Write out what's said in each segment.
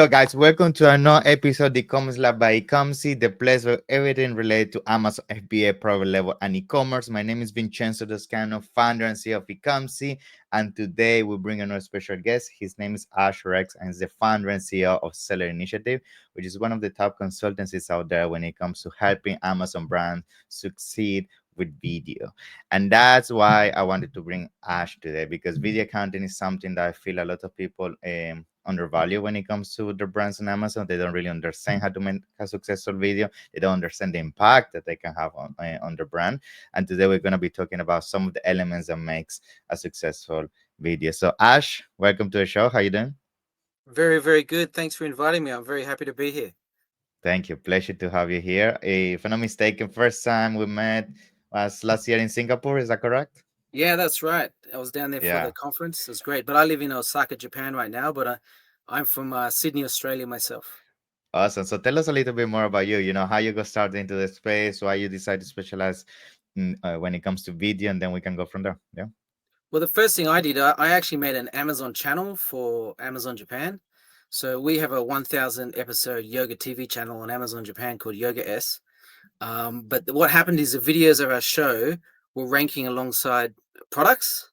Hello, guys. Welcome to another episode of the Commerce Lab by Ecomcy, the place where everything related to Amazon FBA, private level, and e-commerce. My name is Vincenzo Toscano, founder and CEO of Ecomcy, and today we bring another special guest. His name is Ash Rex, and he's the founder and CEO of Seller Initiative, which is one of the top consultancies out there when it comes to helping Amazon brands succeed with video. And that's why I wanted to bring Ash today, because video content is something that I feel a lot of people undervalue when it comes to their brands on Amazon. They don't really understand how to make a successful video. They don't understand the impact that they can have on their brand. And today we're going to be talking about some of the elements that makes a successful video. So Ash, welcome to the show. How you doing? Very, very good. Thanks for inviting me. I'm very happy to be here. Thank you. Pleasure to have you here. If I'm not mistaken, first time we met was last year in Singapore. Is that correct? Yeah, that's right. I was down there for the Yeah. conference. It was great. But I live in Osaka, Japan right now, but I'm from Sydney, Australia myself. Awesome. So tell us a little bit more about you. You know, how you got started into the space, why you decided to specialize when it comes to video, and then we can go from there. Yeah. Well, the first thing I did, I actually made an Amazon channel for Amazon Japan. So we have a 1,000 episode yoga TV channel on Amazon Japan called Yoga S. But what happened is the videos of our show were ranking alongside products.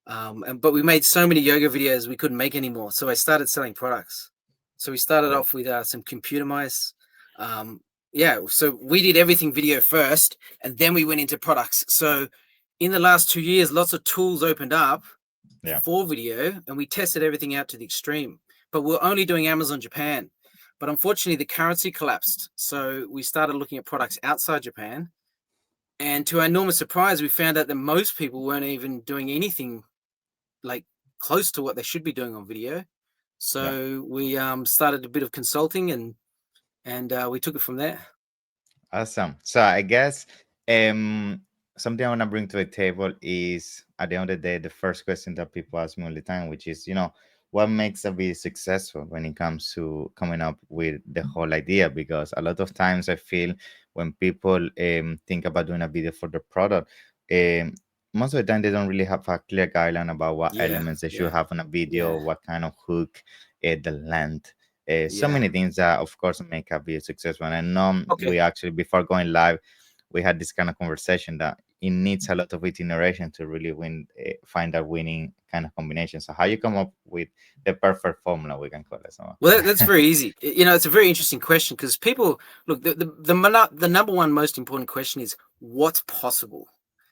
But we made so many yoga videos we couldn't make anymore. So I started selling products. So we started Yeah. off with some computer mice. So we did everything video first, and then we went into products. So in the last 2 years, lots of tools opened up Yeah. for video, and we tested everything out to the extreme. But we're only doing Amazon Japan. But unfortunately, the currency collapsed. So we started looking at products outside Japan. And to our enormous surprise, we found out that most people weren't even doing anything like close to what they should be doing on video. Yeah. So we started a bit of consulting, and we took it from there. Awesome. So I guess something I want to bring to the table is, at the end of the day, the first question that people ask me all the time, which is, what makes a video successful when it comes to coming up with the whole idea? Because a lot of times I feel when people think about doing a video for the product, um, most of the time they don't really have a clear guideline about what Yeah, elements they should yeah, have on a video, yeah, what kind of hook, the length, so yeah. many things that of course make a video successful. And I know Okay. we actually, before going live, we had this kind of conversation that it needs a lot of iteration to really find a winning kind of combination. So how you come up with the perfect formula, we can call it so. Well, that's very easy. It's a very interesting question because people look. The number one most important question is what's possible.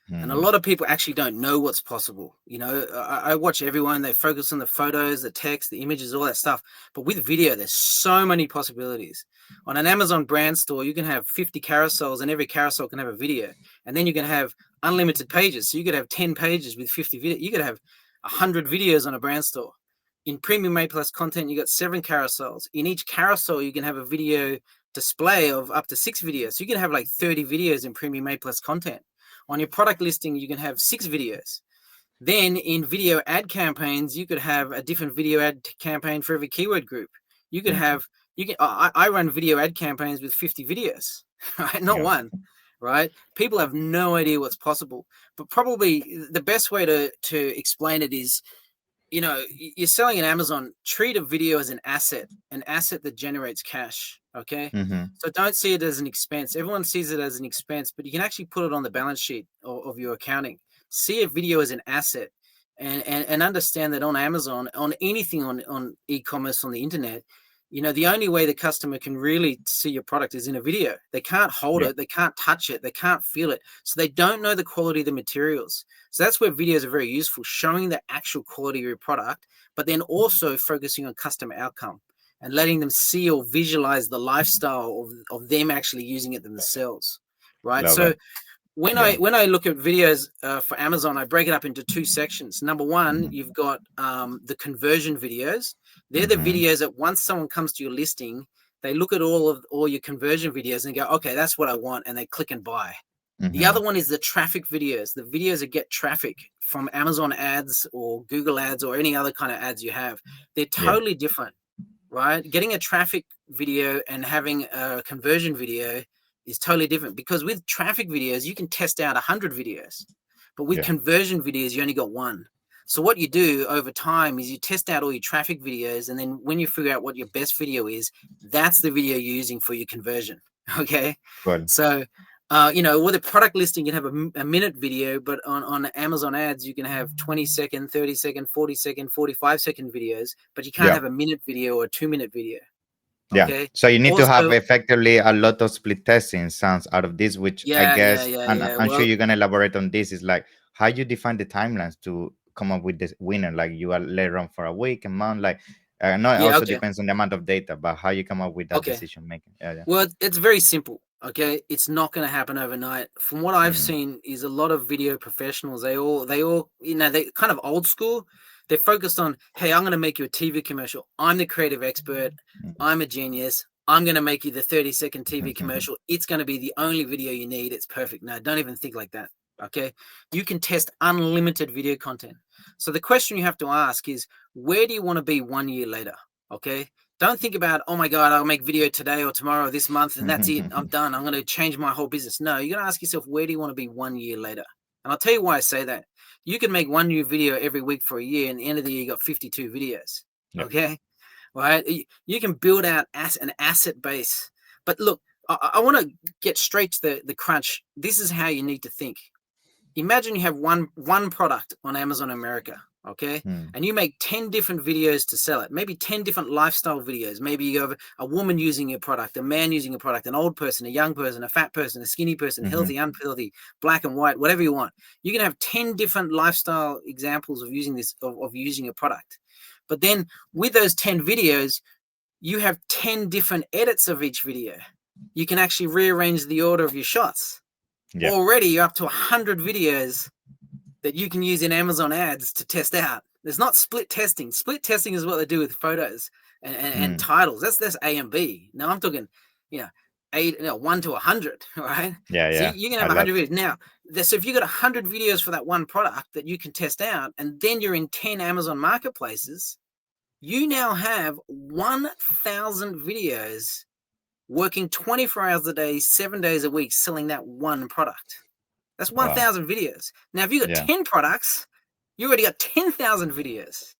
And a Hmm. lot of people actually don't know what's possible. I watch everyone, they focus on the photos, the text, the images, all that stuff. But with video, there's so many possibilities. On an Amazon brand store, you can have 50 carousels and every carousel can have a video. And then you can have unlimited pages. So you could have 10 pages with 50 videos. You could have 100 videos on a brand store. In Premium Made Plus content, you got 7 carousels. In each carousel, you can have a video display of up to 6 videos. So you can have like 30 videos in Premium Made Plus content. On your product listing, you can have 6 videos. Then in video ad campaigns, you could have a different video ad campaign for every keyword group. You could Hmm. have, I run video ad campaigns with 50 videos, right? Not Yeah. one, right? People have no idea what's possible. But probably the best way to explain it is, you're selling an Amazon, treat a video as an asset that generates cash. Okay. Hmm. So don't see it as an expense. Everyone sees it as an expense, but you can actually put it on the balance sheet of your accounting. See a video as an asset and understand that on Amazon, on anything on e-commerce on the internet, the only way the customer can really see your product is in a video. They can't hold Yeah. it, they can't touch it, they can't feel it. So they don't know the quality of the materials. So that's where videos are very useful, showing the actual quality of your product, but then also focusing on customer outcome and letting them see or visualize the lifestyle of them actually using it themselves. Right. Love So it. when Yeah. I look at videos for Amazon, I break it up into 2 sections. Number one, Hmm. you've got the conversion videos. They're the Hmm. videos that once someone comes to your listing, they look at all your conversion videos and go, okay, that's what I want, and they click and buy. The Hmm. other one is the traffic videos, the videos that get traffic from Amazon ads or Google ads or any other kind of ads you have. They're Yeah. totally different, right? Getting a traffic video and having a conversion video is totally different because with traffic videos, you can test out 100 videos, but with Yeah. conversion videos, you only got one. So what you do over time is you test out all your traffic videos, and then when you figure out what your best video is, that's the video you're using for your conversion. Okay, Good. so with a product listing, you can have a minute video, but on Amazon ads, you can have 20-second, 30-second, 40-second, 45-second videos, but you can't Yeah. have a minute video or a 2-minute video. Yeah. Okay. So you need to have Also, effectively a lot of split testing sounds out of this, which I guess, and yeah. I'm sure Well, you're gonna elaborate on this. Is like how you define the timelines to come up with this winner. Like you are later on for a week, a month. Like I know it yeah, also okay, depends on the amount of data, but how you come up with that okay. decision making. Yeah, yeah. Well, it's very simple. Okay, it's not going to happen overnight. From what I've Mm, seen, is a lot of video professionals. They all, they kind of old school. They're focused on, hey, I'm going to make you a TV commercial. I'm the creative expert. I'm a genius. I'm going to make you the 30-second TV mm. commercial. It's going to be the only video you need. It's perfect. No, don't even think like that. Okay, you can test unlimited video content. So the question you have to ask is, where do you want to be 1 year later? Okay, don't think about, oh my God, I'll make video today or tomorrow or this month and that's it. I'm done. I'm going to change my whole business. No, you got to ask yourself, where do you want to be 1 year later? And I'll tell you why I say that. You can make one new video every week for a year, and at the end of the year, you got 52 videos. Yeah. Okay. Right. You can build out an asset base. But look, I want to get straight to the crunch. This is how you need to think. Imagine you have one product on Amazon America, okay? Mm, And you make 10 different videos to sell it. Maybe 10 different lifestyle videos. Maybe you have a woman using your product, a man using your product, an old person, a young person, a fat person, a skinny person, mhm, healthy, unhealthy, black and white, whatever you want. You can have 10 different lifestyle examples of using this of using a product. But then with those 10 videos, you have 10 different edits of each video. You can actually rearrange the order of your shots. yeah. Already you're up to 100 videos that you can use in Amazon ads to test out. There's not split testing. Split testing is what they do with photos and Mm, titles. That's A and B. Now I'm talking, you know, 1 to 100, right? yeah, So yeah. you can A have lot. 100 videos. Now, so if you got 100 videos for that one product that you can test out, and then you're in 10 Amazon marketplaces, you now have 1,000 videos working 24 hours a day, 7 days a week, selling that one product. That's Wow. 1,000 videos. Now, if you got Yeah. 10 products, you already got 10,000 videos.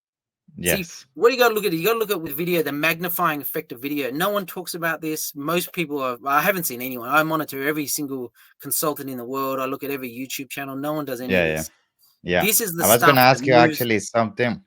See, Yes. what you got to look at? You got to look at with video, the magnifying effect of video. No one talks about this. Most people I haven't seen anyone. I monitor every single consultant in the world. I look at every YouTube channel. No one does any of Yeah, yeah, this. yeah. This is the I was gonna stuff that ask you moves. actually something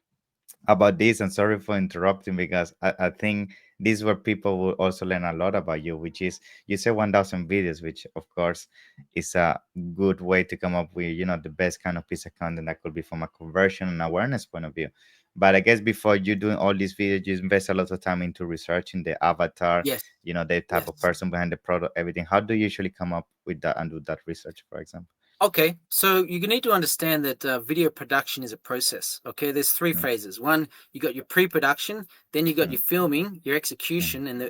about this, and sorry for interrupting because I think this is where people will also learn a lot about you, which is you say 1,000 videos, which of course is a good way to come up with the best kind of piece of content that could be from a conversion and awareness point of view. But I guess before you doing all these videos, you invest a lot of time into researching the avatar, Yes, the type of yes. person behind the product, everything. How do you usually come up with that and do that research, for example? Okay, so you need to understand that video production is a process. Okay, there's three Mm, phases. One, you got your pre-production, then you got mm, your filming, your mm, execution, and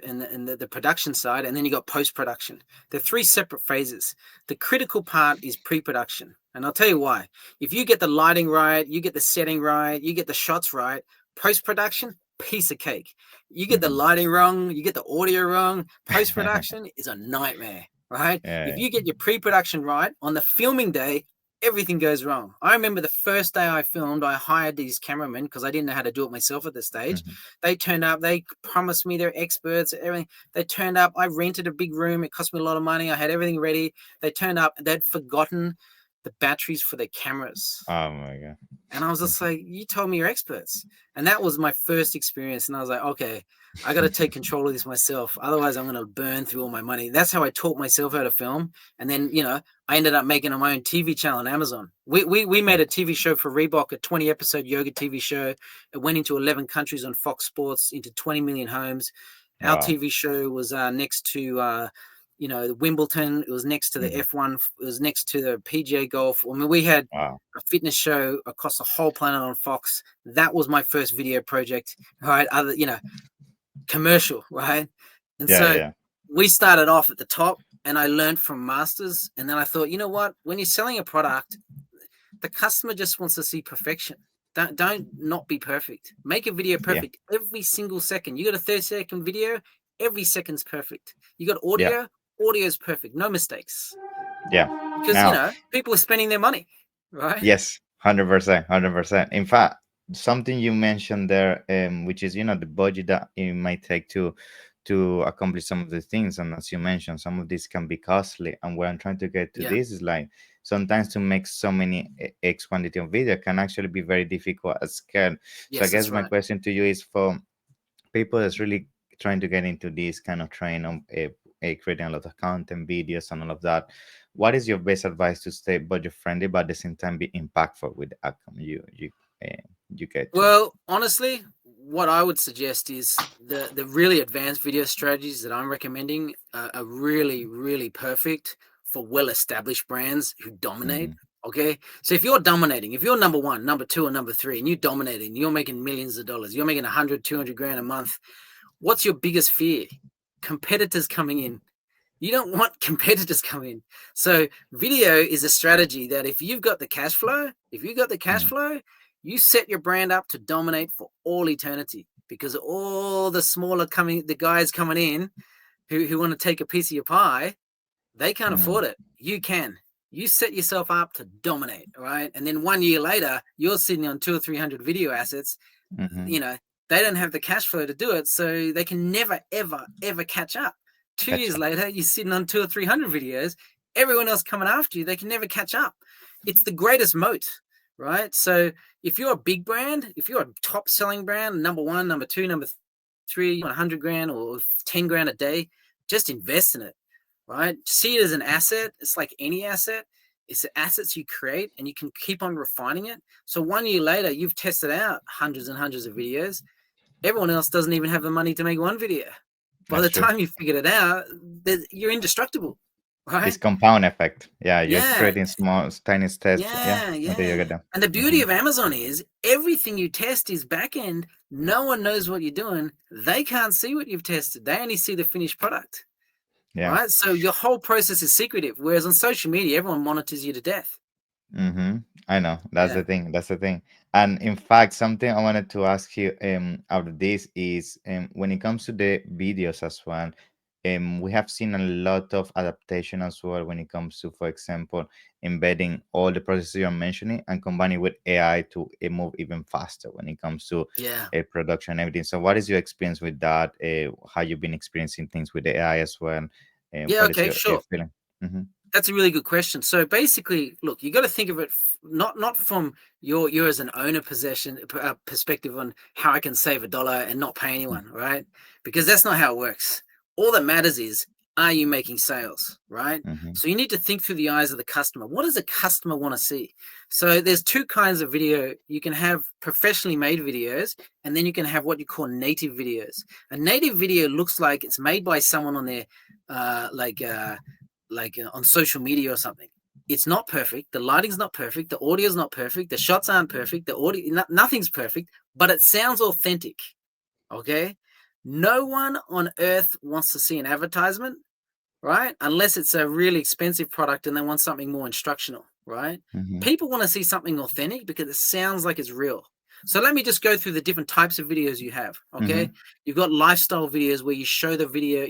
the production side, and then you got post-production. They're three separate phases. The critical part is pre-production, and I'll tell you why. If you get the lighting right, you get the setting right, you get the shots right, post-production, piece of cake. You get the mhm. lighting wrong, you get the audio wrong, post-production is a nightmare, right? If Yeah. you get your pre-production right on the filming day, everything goes wrong. I remember the first day I filmed, I hired these cameramen because I didn't know how to do it myself at this stage. Mhm. They turned up, they promised me they're experts, everything. They turned up, I rented a big room, it cost me a lot of money, I had everything ready. They turned up, they'd forgotten the batteries for their cameras. Oh my god. And I was just like, you told me you're experts. And that was my first experience. And I was like, okay, I got to take control of this myself. Otherwise, I'm going to burn through all my money. That's how I taught myself how to film. And then, I ended up making my own TV channel on Amazon. We Yeah. made a TV show for Reebok, a 20-episode yoga TV show. It went into 11 countries on Fox Sports, into 20 million homes. Our Wow. TV show was next to, Wimbledon. It was next to the Mhm. F1. It was next to the PGA Golf. I mean, we had Wow. a fitness show across the whole planet on Fox. That was my first video project, right? Commercial, right? And Yeah, yeah, so yeah. we started off at the top, and I learned from masters. And then I thought, you know what? When you're selling a product, the customer just wants to see perfection. Don't not be perfect. Make a video Yeah. perfect every single second. You got a 30-second video, every second's perfect. You got Yeah. audio's perfect, no mistakes. Yeah. Because Now, people are spending their money, right? yes. 100%, 100%. In fact, something you mentioned there, which is the budget that it might take to accomplish some of the things, and as you mentioned, some of this can be costly. And what I'm trying to get to Yeah, this is like sometimes to make so many x quantity of video can actually be very difficult at scale. So I yes, guess that's my right. question to you is for people that's really trying to get into this kind of train on creating a lot of content, videos, and all of that. What is your best advice to stay budget friendly, but at the same time be impactful with the outcome uh, you get to? Well, honestly, what I would suggest is the really advanced video strategies that I'm recommending are really really perfect for well established brands who dominate. Mm-hmm, Okay, so if you're dominating, if you're number one, number two, or number three, and you're dominating, you're making millions of dollars, you're making 100, 200 grand a month. What's your biggest fear? Competitors coming in. You don't want competitors coming in. So video is a strategy that if you've got the cash flow, you set your brand up to dominate for all eternity because all the guys coming in who want to take a piece of your pie, they can't mm-hmm, afford it. You can. You set yourself up to dominate, right? And then 1 year later, you're sitting on 200 or 300 video assets. mm-hmm. You know, they don't have the cash flow to do it, so they can never, ever, ever catch up. 2 years Gotcha, later, you're sitting on 200 or 300 videos. Everyone else coming after you, they can never catch up. It's the greatest moat, right? So if you're a big brand, if you're a top selling brand, number one, number two, number three, 100 grand or 10 grand a day, just invest in it, right? See it as an asset. It's like any asset. It's the assets you create and you can keep on refining it. So 1 year later, you've tested out hundreds and hundreds of videos. Everyone else doesn't even have the money to make one video. By that's the true. time you figured it out, you're indestructible, This right? compound effect, yeah, you're Yeah, creating small tiny steps, yeah, yeah, until you yeah. get them. And the beauty Mm-hmm, of Amazon is everything you test is back end. No one knows what you're doing. They can't see what you've tested. They only see the finished product, yeah. right? So your whole process is secretive. Whereas on social media, everyone monitors you to death. Mm-hmm. I know. That's Yeah, the thing. That's the thing. And in fact, something I wanted to ask you out of this is when it comes to the videos as well, we have seen a lot of adaptation as well when it comes to, for example, embedding all the processes you're mentioning and combining with AI to move even faster when it comes to yeah, production and everything. So what is your experience with that? How you've been experiencing things with the AI as well? yeah. What is Okay, your sure. feeling? Mm-hmm. That's a really good question. So basically, look, you got to think of it not from your as an owner possession perspective on how I can save $1 and not pay anyone, right? Because that's not how it works. All that matters is, are you making sales, right? Mm-hmm. So you need to think through the eyes of the customer. What does a customer want to see? So there's two kinds of video. You can have professionally made videos, and then you can have what you call native videos. A native video looks like it's made by someone on their uh, like. Uh, on social media or something. It's not perfect. The lighting's not perfect. The audio's not perfect. The shots aren't perfect. The audio, nothing's perfect, but it sounds authentic. Okay. No one on earth wants to see an advertisement, right? Unless it's a really expensive product and they want something more instructional, right? Mm-hmm. People want to see something authentic because it sounds like it's real. So let me just go through the different types of videos you have. Okay. Mm-hmm. You've got lifestyle videos where you show the video,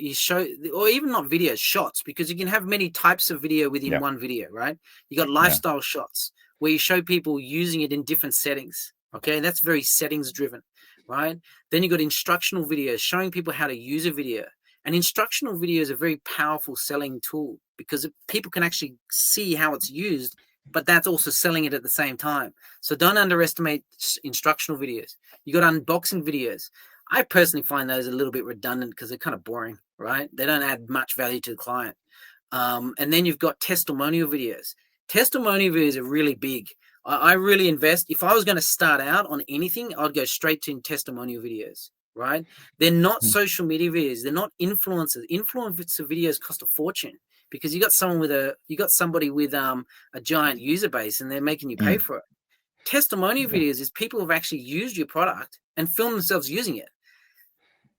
or even not videos, shots, because you can have many types of video within Yeah. one video, right? You got Yeah. lifestyle shots where you show people using it in different settings. Okay. And that's very settings driven, right? Then you got instructional videos showing people how to use a video. An instructional video is a very powerful selling tool because people can actually see how it's used, but that's also selling it at the same time. So don't underestimate instructional videos. You got unboxing videos. I personally find those a little bit redundant because they're kind of boring, right? They don't add much value to the client. And then you've got testimonial videos. Testimonial videos are really big. I really invest. If I was going to start out on anything, I'd go straight to testimonial videos, right? They're not Mm, social media videos. They're not influencers. Influencer videos cost a fortune because you got somebody with a giant user base and they're making you pay mm, for it. Testimonial yeah, videos is people who've actually used your product and filmed themselves using it.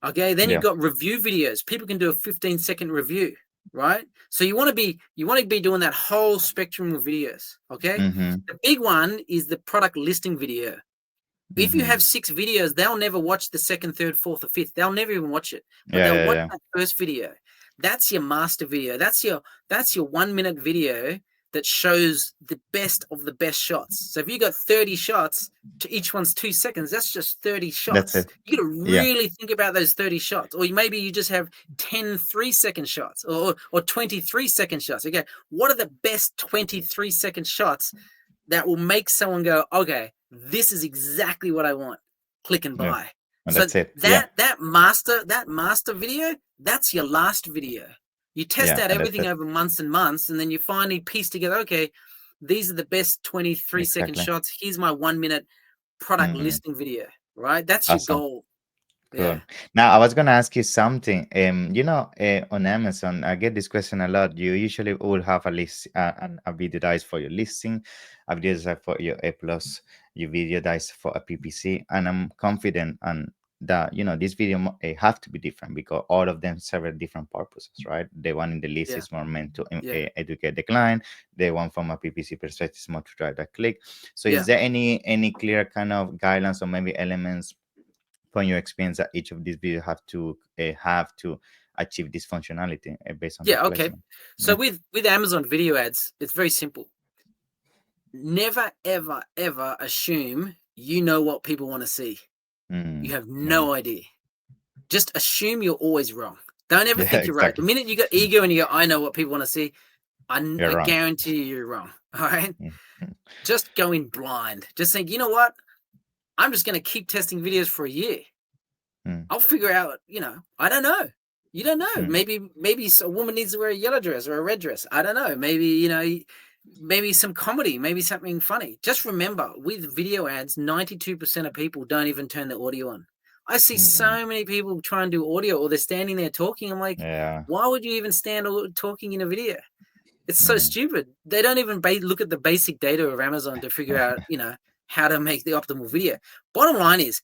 Okay, then you've yeah. got review videos. People can do a 15-second review, right? So you want to be doing that whole spectrum of videos. Okay. Mhm, The big one is the product listing video. If you mhm. have 6 videos, they'll never watch the second, third, fourth, or fifth. They'll never even watch it, but Yeah, they'll yeah, watch yeah. that first video. That's your master video. That's your 1 minute video that shows the best of the best shots. So if you got 30 shots, to each one's 2 seconds, that's just 30 That's shots. it. You got to Yeah. really think about those 30 shots. Or maybe you just have 10 3-second shots or 23-second shots. Okay, what are the best 23-second shots that will make someone go, okay, this is exactly what I want. Click and Yeah. buy. And So that's it. Yeah. that master video, that's your last video. You test Yeah. out And that's everything it. over months and months, and then you finally piece together, okay, these are the best 23-second Exactly. shots. Here's my 1 minute product Hmm. listing video, right? That's your Awesome. goal. Yeah. Cool. Now, I was gonna ask you something. On Amazon, I get this question a lot. You usually will have a list, a video dice for your listing, a video dice for your A plus, your video dice for a PPC, and I'm confident and that this video have to be different because all of them serve different purposes, right? The one in the list Yeah. is more meant to Yeah. educate the client. The one from a PPC perspective is more to drive that click. So, Yeah. is there any clear kind of guidelines or maybe elements from your experience that each of these videos have to achieve this functionality based on the Yeah. Okay. placement? So Yeah. with Amazon video ads, it's very simple. Never, ever, ever assume you know what people want to see. You have Yeah. no idea. Just assume you're always wrong. Don't ever Yeah. think you're right. The Exactly. minute you got ego and you go, I know what people want to see, You're I wrong. guarantee you're wrong. All right. Mm, mm, Just go in blind. Just think, you know what? I'm just going to keep testing videos for a year. mm, I'll figure out, I don't know. You don't know. mm, Maybe a woman needs to wear a yellow dress or a red dress. I don't know. Maybe some comedy, maybe something funny. Just remember, with video ads, 92% of people don't even turn the audio on. I see mm. so many people try and do audio or they're standing there talking. I'm like, Yeah. why would you even stand talking in a video? It's so Mm. stupid. They don't even look at the basic data of Amazon to figure out, how to make the optimal video. Bottom line is,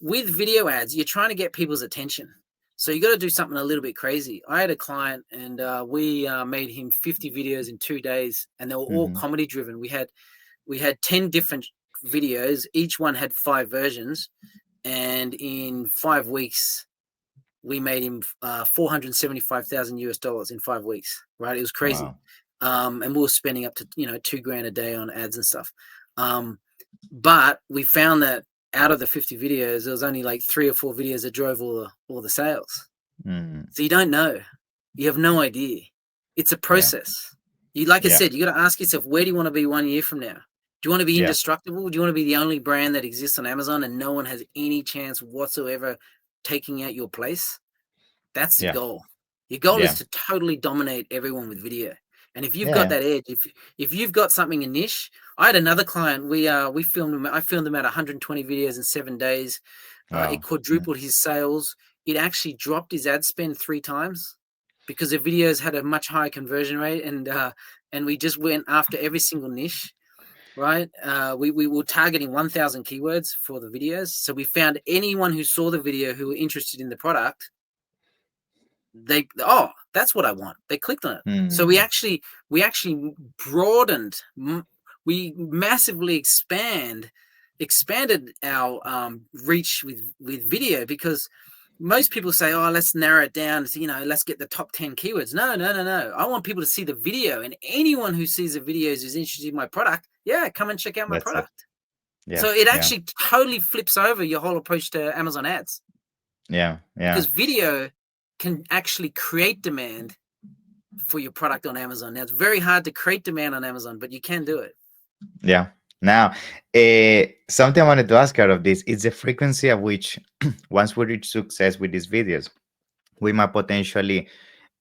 with video ads, you're trying to get people's attention. So you got to do something a little bit crazy. I had a client and we made him 50 videos in 2 days, and they were all Mhm. comedy driven. We had 10 different videos. Each one had 5 versions, and in 5 weeks, we made him 475,000 US dollars in 5 weeks. Right, it was crazy. Wow. And we were spending up to $2,000 a day on ads and stuff. But we found that out of the 50 videos, there was only like 3 or 4 videos that drove all the sales. Mm. So you don't know. You have no idea. It's a Yeah. process. Like I Yeah. said, you got to ask yourself, where do you want to be 1 year from now? Do you want to be Yeah. indestructible? Do you want to be the only brand that exists on Amazon and no one has any chance whatsoever taking out your place? That's the Yeah. goal. Your goal is Yeah. to totally dominate everyone with video. And if you've got Yeah. that edge, if you've got something a niche, I had another client. We filmed him. I filmed him at 120 videos in 7 days. It Wow. Mm. quadrupled his sales. It actually dropped his ad spend 3 times because the videos had a much higher conversion rate, and we just went after every single niche. Right? We were targeting 1,000 keywords for the videos, so we found anyone who saw the video who were interested in the product. That's what I want. They clicked on it. So we Mm. actually broadened. We massively expanded our reach with video, because most people say, oh, let's narrow it down, let's get the top 10 keywords. No. I want people to see the video, and anyone who sees the videos who's interested in my product, come and check out my That's it. product. Yeah. So it Yeah. actually totally flips over your whole approach to Amazon ads, Yeah. because Yeah. video can actually create demand for your product on Amazon. Now, it's very hard to create demand on Amazon, but you can do it. Yeah. Now, something I wanted to ask out of this is the frequency at which, once we reach success with these videos, we might potentially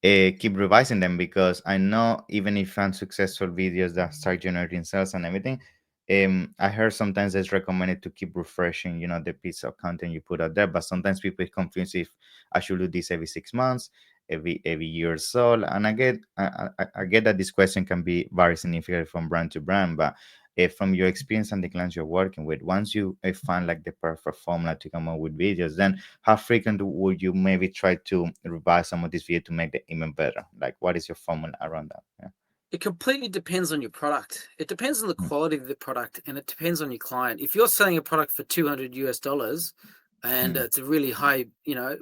keep revising them, because I know even if unsuccessful videos that start generating sales and everything, I heard sometimes it's recommended to keep refreshing, the piece of content you put out there. But sometimes people get confused if I should do this every 6 months, every year or so. And I get that this question can be very significant from brand to brand, but from your experience and the clients you're working with, once you find like the perfect formula to come up with videos, then how frequent would you maybe try to revise some of this video to make it even better? Like, what is your formula around that? Yeah. It completely depends on your product. It depends on the quality of the product, and it depends on your client. If you're selling a product for $200 US and Mm, it's a really high,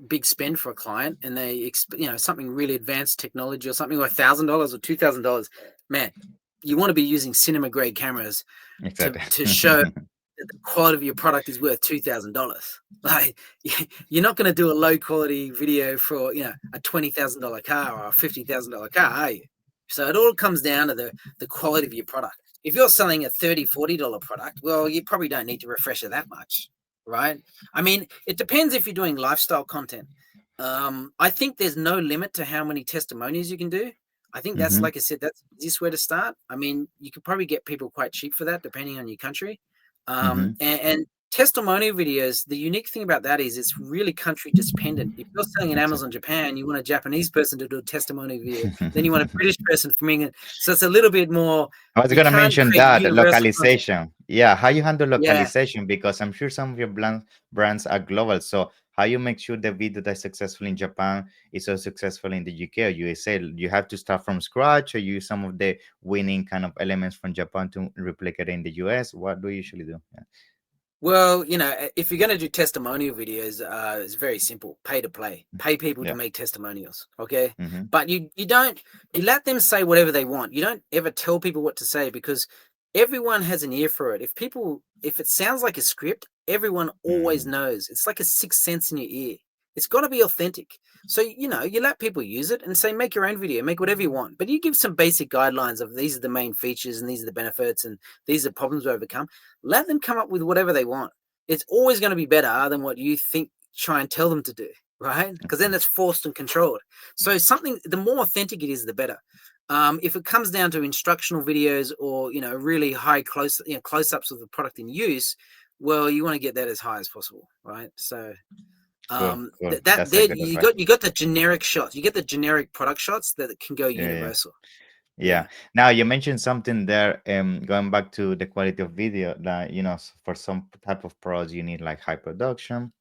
big spend for a client, and they, something really advanced technology or something like $1,000 or $2,000, man, you want to be using cinema grade cameras Exactly. to show that the quality of your product is worth $2,000. Like you're not going to do a low quality video for a $20,000 car or a $50,000 car, are you? So it all comes down to the quality of your product. If you're selling a $30, $40 product, well, you probably don't need to refresh it that much, right? I mean, it depends if you're doing lifestyle content. I think there's no limit to how many testimonials you can do. I think that's, Hmm. like I said, that's the easiest way to start. I mean, you could probably get people quite cheap for that, depending on your country. Hmm. And testimonial videos, the unique thing about that is it's really country dependent. If you're selling in Exactly. Amazon Japan, you want a Japanese person to do a testimonial video, then you want a British person from England. So it's a little bit more. I was You gonna can't mention create that universal content. localization. Yeah, how you handle Yeah. localization because I'm sure some of your brands are global. So how you make sure the video that's successful in Japan is so successful in the UK or USA? You have to start from scratch or use some of the winning kind of elements from Japan to replicate in the US. What do you usually do? Yeah. Well, if you're going to do testimonial videos, it's very simple: pay to play, pay people to Yeah. make testimonials. Okay, Mm-hmm. but you don't you let them say whatever they want. You don't ever tell people what to say because everyone has an ear for it. If it sounds like a script, everyone always Mm. knows. It's like a sixth sense in your ear. It's got to be authentic. So you let people use it and say make your own video, make whatever you want, but you give some basic guidelines of these are the main features and these are the benefits and these are problems we overcome. Let them come up with whatever they want. It's always going to be better than what you think, try and tell them to do, right? Because then it's forced and controlled. So the more authentic it is, the better. If it comes down to instructional videos or really high close-ups of the product in use, well, you want to get that as high as possible, right? So Cool, cool. that That's a there good advice. you got the generic shots, you get the generic product shots that can go Yeah, yeah. universal. Yeah. Yeah, Now you mentioned something there, going back to the quality of video that, for some type of pros you need like high production.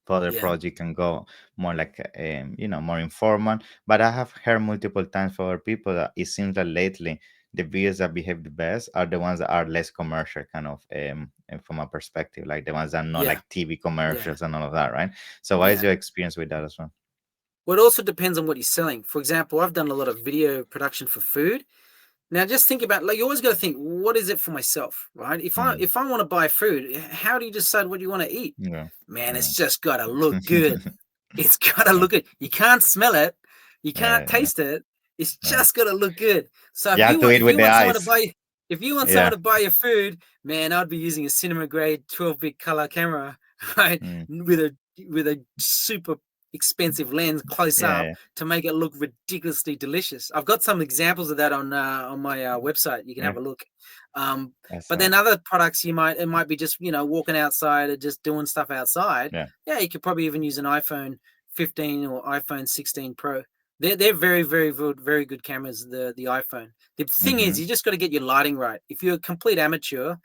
For other yeah, pros you can go more like, more informal. But I have heard multiple times for other people that it seems that lately the videos that behave the best are the ones that are less commercial kind of, from a perspective, like the ones that are not yeah, like TV yeah, commercials and all of that, right? So what is yeah. your experience with that as well? Well, it also depends on what you're selling. For example, I've done a lot of video production for food. Now, just think about, like, you always got to think, what is it for myself, right? If I Mm. if I want to buy food, how do you decide what you want to eat? Yeah. Man, Yeah. it's just got to look good. It's got to Yeah. look good. You can't smell it, you can't Yeah. Yeah. taste it. It's Yeah. just got to look good. So You have to eat if with you the want someone to eyes. buy if you want someone Yeah. to buy your food, man, I'd be using a cinema grade 12-bit color camera, right? Mm. With a super expensive lens close Yeah. up Yeah. to make it look ridiculously delicious. I've got some examples of that on my website. You can Yeah. have a look. Um, That's but then other products it might be just walking outside and just doing stuff outside. yeah. Yeah, you could probably even use an iPhone 15 or iPhone 16 Pro. They're very very good cameras. The iPhone. The thing Mm-hmm. is, you just got to get your lighting right. If you're a complete amateur,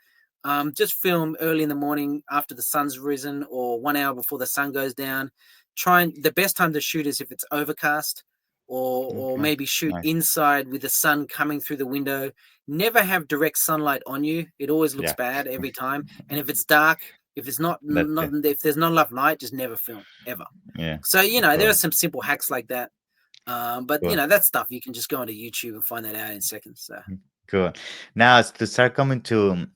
just film early in the morning after the sun's risen or 1 hour before the sun goes down. The best time to shoot is if it's overcast, or Okay. maybe shoot Nice. inside with the sun coming through the window. Never have direct sunlight on you. It always looks Yeah. bad every time. And if it's dark, if it's That's good. if there's not enough light, just never film ever. Yeah. So there are Cool. some simple hacks like that. But Cool. that stuff you can just go onto YouTube and find that out in seconds. So Cool. Now, to start coming to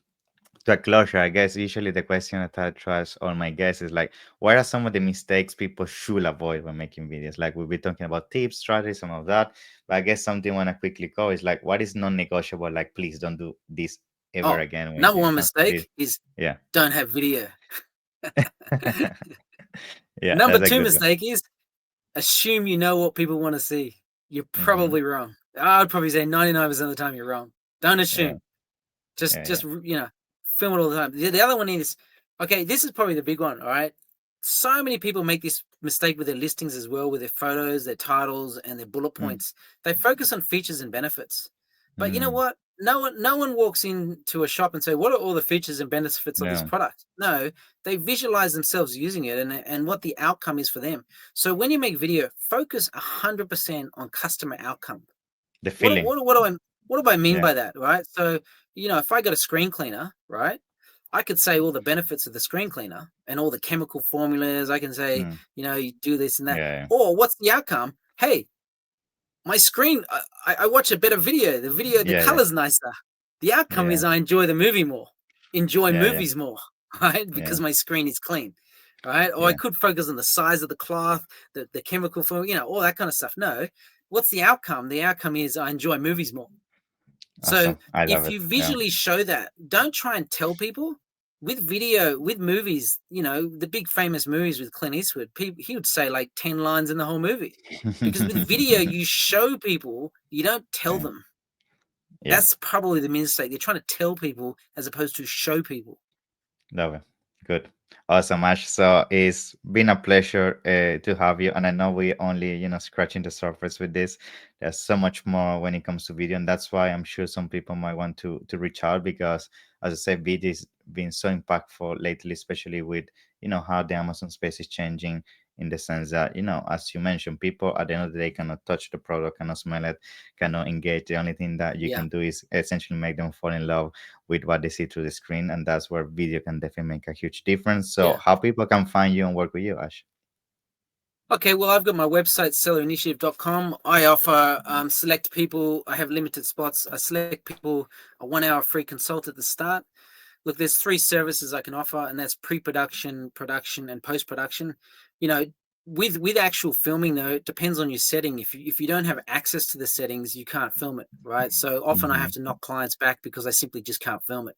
a closure, I guess usually the question that I trust all my guests is like, what are some of the mistakes people should avoid when making videos? Like we'll be talking about tips, strategies, some of that. But I guess something I want to quickly go is like, what is non-negotiable? Like, please don't do this ever oh, again when number it one comes to this. mistake is Yeah. don't have video. Yeah, Number that's a two good one. mistake is assume you know what people want to see. You're Mm-hmm. probably wrong. I'd probably say 99% of the time you're wrong. Don't Yeah. assume. Just Yeah. Yeah. just film it all the time. The other one is, okay, this is probably the big one. All right, so many people make this mistake with their listings as well, with their photos, their titles, and their bullet Mm, points. They focus on features and benefits, but you know mm, what? No one walks into a shop and say, "What are all the features and benefits of this yeah. product?" No, they visualize themselves using it and what the outcome is for them. So when you make video, focus 100% on customer outcome. The What feeling. what what do I what do I mean Yeah. by that, right? So, if I got a screen cleaner, right? I could say all the benefits of the screen cleaner and all the chemical formulas. I can say, Mm, you do this and that. yeah. Or what's the outcome? Hey, my screen, I watch a better video. The video, the Yeah, yeah, color's nicer. The outcome yeah, is I enjoy the movie more, enjoy yeah, yeah, movies more, right? yeah. Because my screen is clean, right? Or I Yeah. could focus on the size of the cloth, the chemical film, all that kind of stuff. No, what's the outcome? The outcome is I enjoy movies more. So Awesome. I love if it. you Yeah. visually show that, don't try and tell people. With video, with movies, the big famous movies with Clint Eastwood, he would say like 10 lines in the whole movie. Because with video, you show people, you don't tell Yeah. them. Yeah. That's probably the mistake. They're trying to tell people as opposed to show people. Love it. Good. Awesome, Ash. So it's been a pleasure to have you. And I know we only, scratching the surface with this. There's so much more when it comes to video. And that's why I'm sure some people might want to reach out because, as I said, video has been so impactful lately, especially with, how the Amazon space is changing in the sense that, as you mentioned, people at the end of the day cannot touch the product, cannot smell it, cannot engage. The only thing that you Yeah, can do is essentially make them fall in love with what they see through the screen, and that's where video can definitely make a huge difference. So, yeah. how people can find you and work with you, Ash? Okay, well, I've got my website, sellerinitiative.com. I offer select people, I have limited spots. I select people a 1 hour free consult at the start. Look, there's three services I can offer, and that's pre-production, production, and post-production. You know, with actual filming though, it depends on your setting. If you don't have access to the settings, you can't film it, right? So often I Hmm. have to knock clients back because I simply just can't film it.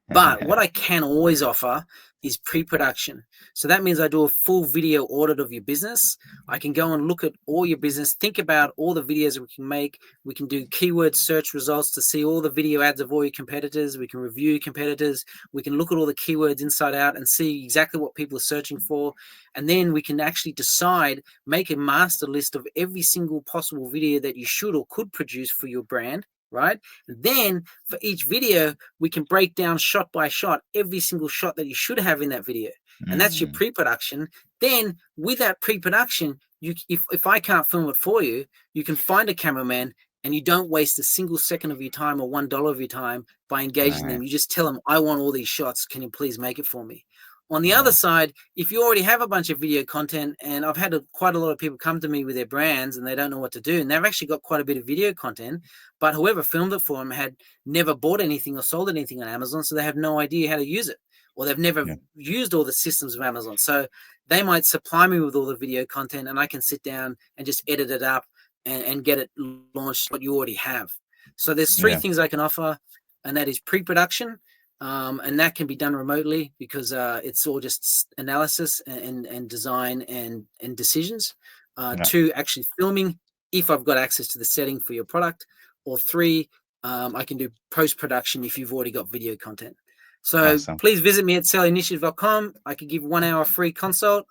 But what I can always offer is pre-production. So that means I do a full video audit of your business. I can go and look at all your business, think about all the videos we can make. We can do keyword search results to see all the video ads of all your competitors. We can review competitors. We can look at all the keywords inside out and see exactly what people are searching for. And then we can actually decide, make a master list of every single possible video that you should or could produce for your brand, right? And then for each video, we can break down shot by shot every single shot that you should have in that video. And that's your Mm, pre-production. Then with that pre-production, if I can't film it for you, you can find a cameraman and you don't waste a single second of your time or $1 of your time by engaging them. right. You just tell them, I want all these shots. Can you please make it for me? On the other Yeah. side, if you already have a bunch of video content, and I've had quite a lot of people come to me with their brands and they don't know what to do, and they've actually got quite a bit of video content, but whoever filmed it for them had never bought anything or sold anything on Amazon, so they have no idea how to use it, or they've never Yeah. used all the systems of Amazon. So they might supply me with all the video content, and I can sit down and just edit it up and get it launched what you already have. So there's three Yeah. things I can offer, and that is pre-production. And that can be done remotely because it's all just analysis and design and decisions. Yeah. Two, actually filming if I've got access to the setting for your product, or three, I can do post-production if you've already got video content. So Awesome. please visit me at sellinitiative.com. I could give 1 hour free consult.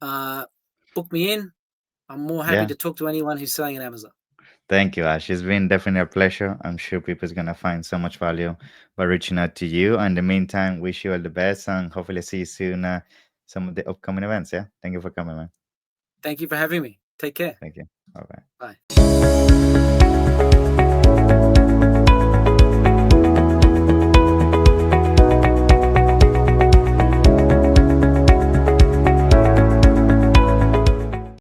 Uh, Book me in. I'm more happy Yeah. to talk to anyone who's selling on Amazon. Thank you, Ash. It's been definitely a pleasure. I'm sure people's gonna find so much value by reaching out to you. And in the meantime, wish you all the best and hopefully see you soon. Some of the upcoming events. Yeah. Thank you for coming, man. Thank you for having me. Take care. Thank you. Bye bye. Bye.